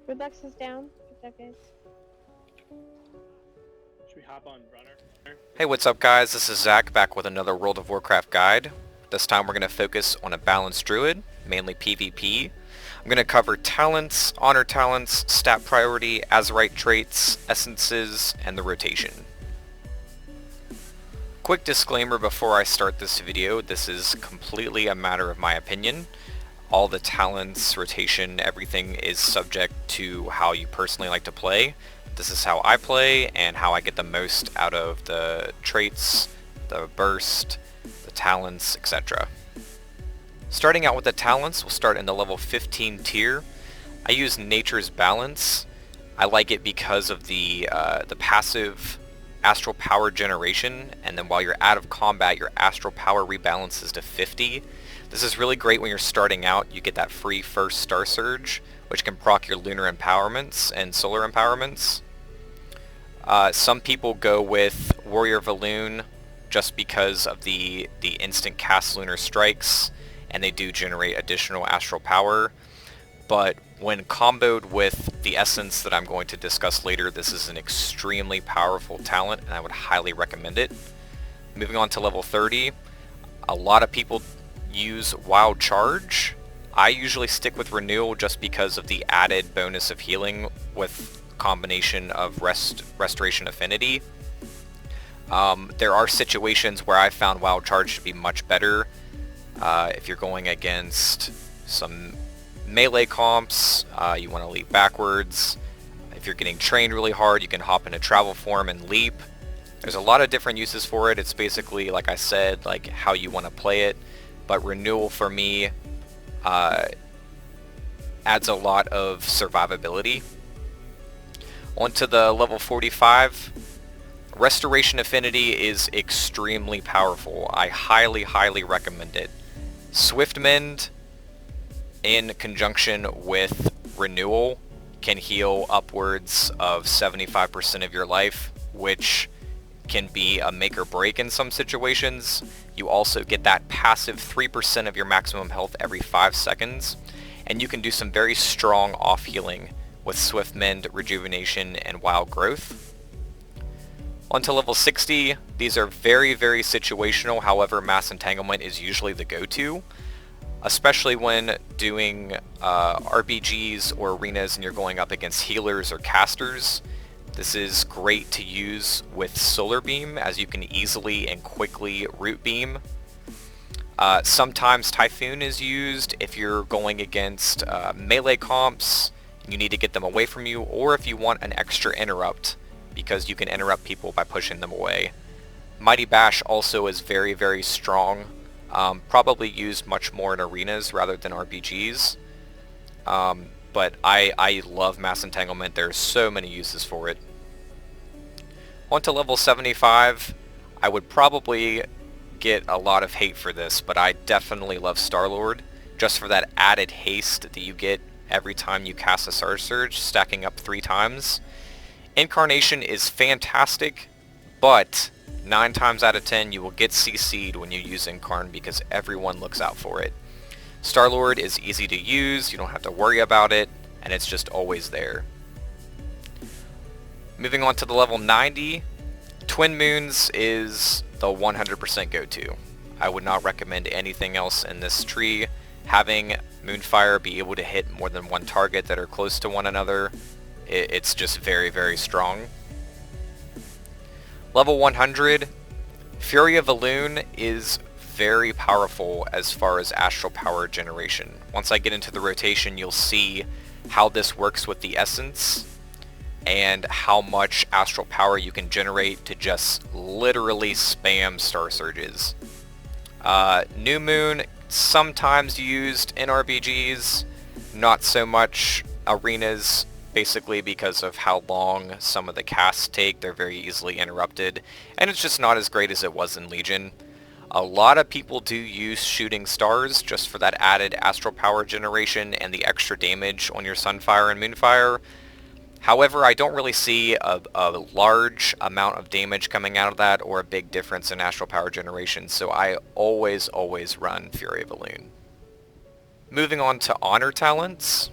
Redux is down. Good job, guys. Should we hop on runner? Hey, what's up guys? This is Zach back with another World of Warcraft guide. This time we're going to focus on a balanced druid, mainly PvP. I'm going to cover talents, honor talents, stat priority, Azerite traits, essences, and the rotation. Quick disclaimer before I start this video, this is completely a matter of my opinion. All the talents, rotation, everything is subject to how you personally like to play. This is how I play and how I get the most out of the traits, the burst, the talents, etc. Starting out with the talents, we'll start in the level 15 tier. I use Nature's Balance. I like it because of the passive astral power generation, and then while you're out of combat, your astral power rebalances to 50. This is really great when you're starting out. You get that free first Star Surge, which can proc your lunar empowerments and solar empowerments. Some people go with Warrior Valoon just because of the instant cast lunar strikes, and they do generate additional astral power. But when comboed with the essence that I'm going to discuss later, this is an extremely powerful talent, and I would highly recommend it. Moving on to level 30, a lot of people use Wild Charge. I usually stick with Renewal just because of the added bonus of healing with combination of Restoration Affinity. There are situations where I found Wild Charge to be much better. If you're going against some melee comps, you want to leap backwards. If you're getting trained really hard, you can hop into travel form and leap. There's a lot of different uses for it. It's basically, like I said, like how you want to play it. But Renewal for me adds a lot of survivability. Onto the level 45. Restoration Affinity is extremely powerful. I highly recommend it. Swift Mend in conjunction with Renewal can heal upwards of 75% of your life, which can be a make or break in some situations. You also get that passive 3% of your maximum health every 5 seconds, and you can do some very strong off healing with Swift Mend, Rejuvenation, and Wild Growth. On to level 60, these are very situational, however Mass Entanglement is usually the go-to, especially when doing RBGs or arenas and you're going up against healers or casters. This is great to use with Solar Beam, as you can easily and quickly Root Beam. Sometimes Typhoon is used if you're going against melee comps, you need to get them away from you, or if you want an extra interrupt, because you can interrupt people by pushing them away. Mighty Bash also is very strong, probably used much more in arenas rather than RBGs. But I love Mass Entanglement. There's so many uses for it. On to level 75, I would probably get a lot of hate for this, but I definitely love Star-Lord, just for that added haste that you get every time you cast a Star Surge, stacking up 3 times. Incarnation is fantastic, but 9 times out of 10 you will get CC'd when you use Incarn because everyone looks out for it. Star-Lord is easy to use, you don't have to worry about it, and it's just always there. Moving on to the level 90, Twin Moons is the 100% go-to. I would not recommend anything else in this tree. Having Moonfire be able to hit more than one target that are close to one another, it's just very strong. Level 100, Fury of Valoon is very powerful as far as astral power generation. Once I get into the rotation, you'll see how this works with the essence and how much astral power you can generate to just literally spam Star Surges. New Moon, sometimes used in RBGs, not so much arenas, basically because of how long some of the casts take. They're very easily interrupted, and it's just not as great as it was in Legion. A lot of people do use Shooting Stars just for that added astral power generation and the extra damage on your Sunfire and Moonfire. However, I don't really see a large amount of damage coming out of that or a big difference in astral power generation, so I always run Fury of Valoon. Moving on to honor talents.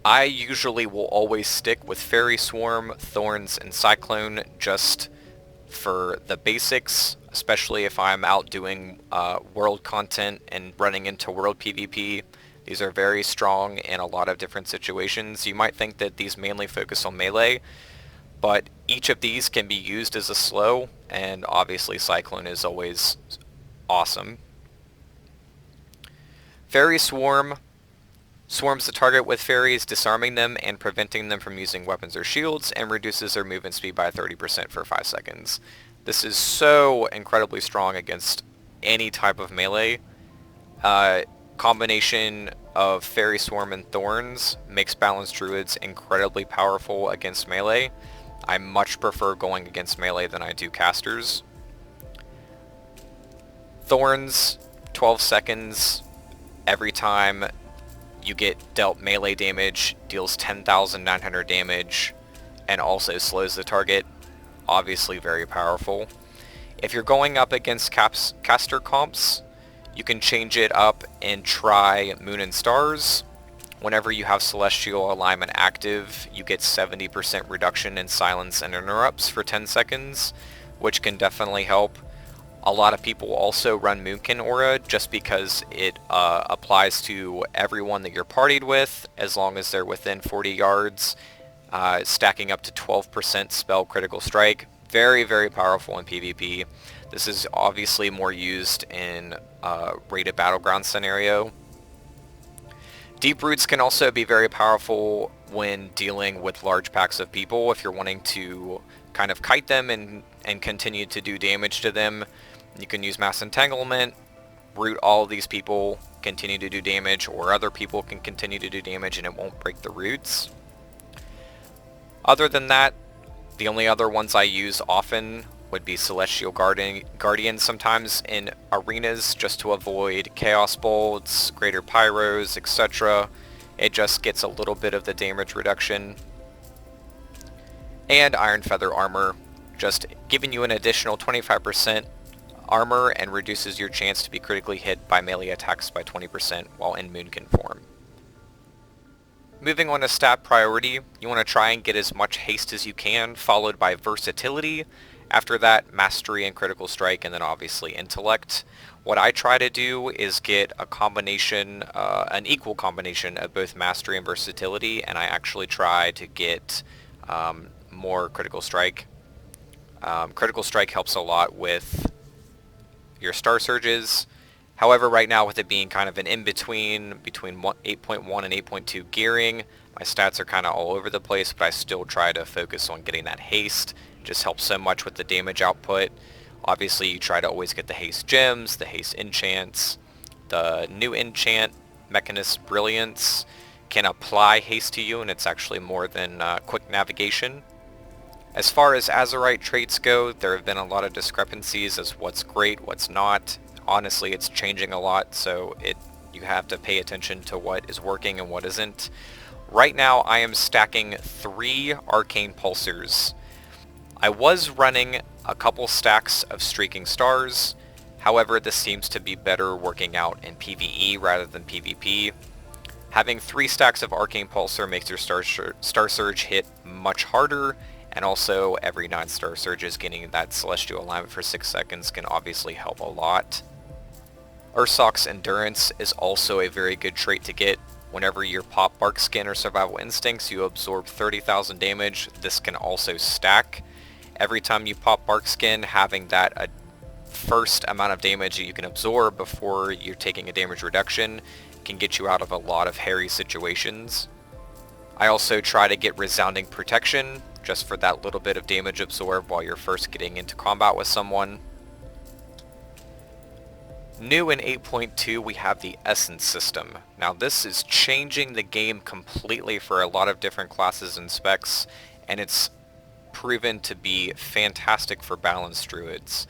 I usually will always stick with Fairy Swarm, Thorns, and Cyclone just for the basics, especially if I'm out doing world content and running into world PvP. These are very strong in a lot of different situations. You might think that these mainly focus on melee, but each of these can be used as a slow, and obviously Cyclone is always awesome. Fairy Swarm swarms the target with fairies, disarming them and preventing them from using weapons or shields, and reduces their movement speed by 30% for 5 seconds. This is so incredibly strong against any type of melee. Combination of Fairy Swarm and Thorns makes balanced Druids incredibly powerful against melee. I much prefer going against melee than I do casters. Thorns, 12 seconds every time you get dealt melee damage, deals 10,900 damage, and also slows the target. Obviously very powerful. If you're going up against caster comps, you can change it up and try Moon and Stars. Whenever you have Celestial Alignment active, you get 70% reduction in silence and interrupts for 10 seconds, which can definitely help. A lot of people also run Moonkin Aura just because it applies to everyone that you're partied with as long as they're within 40 yards, stacking up to 12% spell critical strike. Very, very powerful in PvP. This is obviously more used in rated battleground scenario. Deep Roots can also be very powerful when dealing with large packs of people if you're wanting to kind of kite them and continue to do damage to them. You can use Mass Entanglement, root all of these people, continue to do damage, or other people can continue to do damage and it won't break the roots. Other than that, the only other ones I use often would be Celestial Guardian sometimes in arenas just to avoid Chaos Bolts, Greater Pyros, etc. It just gets a little bit of the damage reduction. And Iron Feather Armor, just giving you an additional 25% armor and reduces your chance to be critically hit by melee attacks by 20% while in Moonkin form. Moving on to stat priority, you want to try and get as much haste as you can, followed by versatility. After that, mastery and critical strike, and then obviously intellect. What I try to do is get a combination, an equal combination of both mastery and versatility, and I actually try to get more critical strike. Critical strike helps a lot with your Star Surges. However, right now with it being kind of an in-between between 8.1 and 8.2 gearing, my stats are kind of all over the place, but I still try to focus on getting that haste. It just helps so much with the damage output. Obviously, you try to always get the haste gems, the haste enchants. The new enchant, Mechanist Brilliance, can apply haste to you, and it's actually more than quick navigation. As far as Azerite traits go, there have been a lot of discrepancies as what's great, what's not. Honestly, it's changing a lot, so you have to pay attention to what is working and what isn't. Right now, I am stacking 3 Arcane Pulsars. I was running a couple stacks of Streaking Stars. However, this seems to be better working out in PvE rather than PvP. Having 3 stacks of Arcane Pulsar makes your Star Surge hit much harder, and also every 9 Star Surges getting that Celestial Alignment for 6 seconds can obviously help a lot. Ursoc's Endurance is also a very good trait to get. Whenever you pop Bark Skin or Survival Instincts, you absorb 30,000 damage. This can also stack. Every time you pop Bark Skin, having that first amount of damage that you can absorb before you're taking a damage reduction can get you out of a lot of hairy situations. I also try to get Resounding Protection, just for that little bit of damage absorbed while you're first getting into combat with someone. New in 8.2, we have the Essence system. Now this is changing the game completely for a lot of different classes and specs, and it's proven to be fantastic for balanced druids.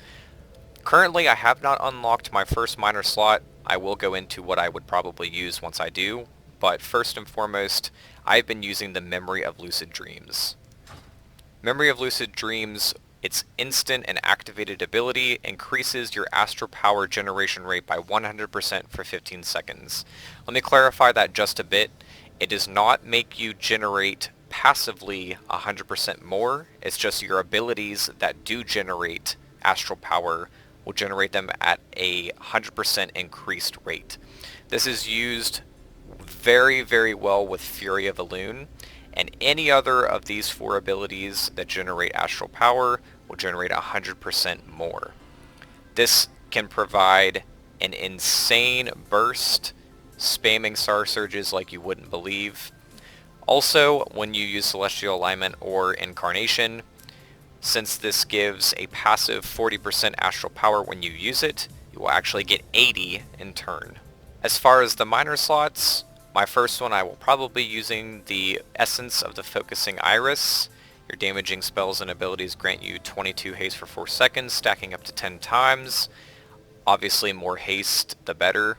Currently, I have not unlocked my first minor slot. I will go into what I would probably use once I do, but first and foremost, I've been using the Memory of Lucid Dreams. Memory of Lucid Dreams, its instant and activated ability, increases your astral power generation rate by 100% for 15 seconds. Let me clarify that just a bit. It does not make you generate passively 100% more. It's just your abilities that do generate astral power will generate them at a 100% increased rate. This is used very, very well with Fury of the Loon, and any other of these 4 abilities that generate astral power will generate 100% more. This can provide an insane burst, spamming Star Surges like you wouldn't believe. Also, when you use Celestial Alignment or Incarnation, since this gives a passive 40% astral power when you use it, you will actually get 80 in turn. As far as the minor slots, my first one I will probably be using the Essence of the Focusing Iris. Your damaging spells and abilities grant you 22 haste for 4 seconds, stacking up to 10 times. Obviously more haste the better.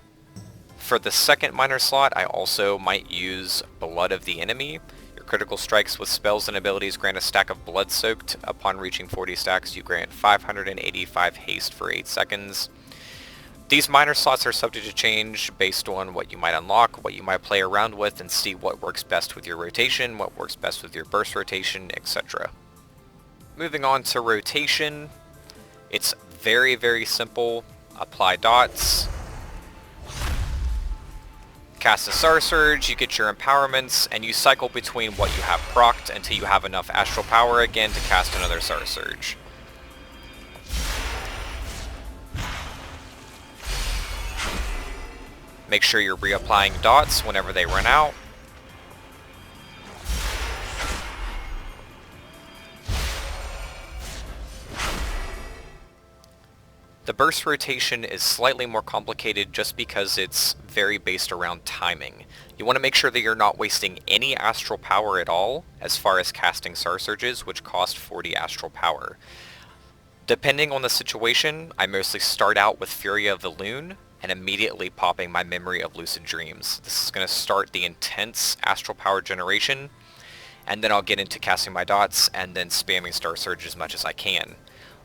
For the second minor slot, I also might use Blood of the Enemy. Your critical strikes with spells and abilities grant a stack of Blood Soaked. Upon reaching 40 stacks, you grant 585 haste for 8 seconds. These minor slots are subject to change based on what you might unlock, what you might play around with, and see what works best with your rotation, what works best with your burst rotation, etc. Moving on to rotation, it's very, very simple. Apply dots. Cast a Star Surge, you get your empowerments, and you cycle between what you have procced until you have enough astral power again to cast another Star Surge. Make sure you're reapplying dots whenever they run out. The burst rotation is slightly more complicated just because it's very based around timing. You want to make sure that you're not wasting any astral power at all as far as casting Star Surges, which cost 40 astral power. Depending on the situation, I mostly start out with Fury of the Loon and immediately popping my Memory of Lucid Dreams. This is going to start the intense astral power generation, and then I'll get into casting my dots and then spamming Star Surge as much as I can.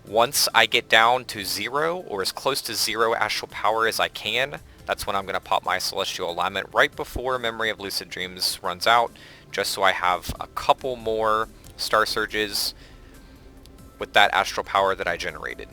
Once I get down to 0 or as close to 0 astral power as I can, that's when I'm going to pop my Celestial Alignment right before Memory of Lucid Dreams runs out, just so I have a couple more Star Surges with that astral power that I generated.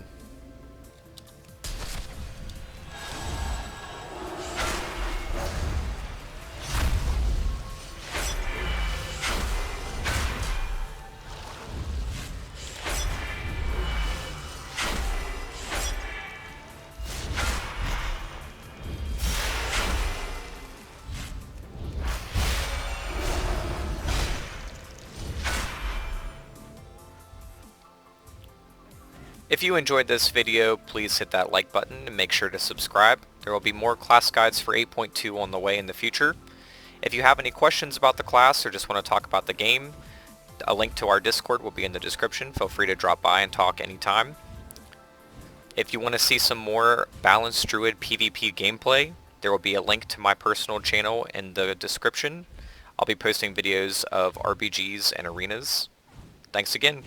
If you enjoyed this video, please hit that like button and make sure to subscribe. There will be more class guides for 8.2 on the way in the future. If you have any questions about the class or just want to talk about the game, a link to our Discord will be in the description. Feel free to drop by and talk anytime. If you want to see some more balanced Druid PvP gameplay, there will be a link to my personal channel in the description. I'll be posting videos of RBGs and Arenas. Thanks again.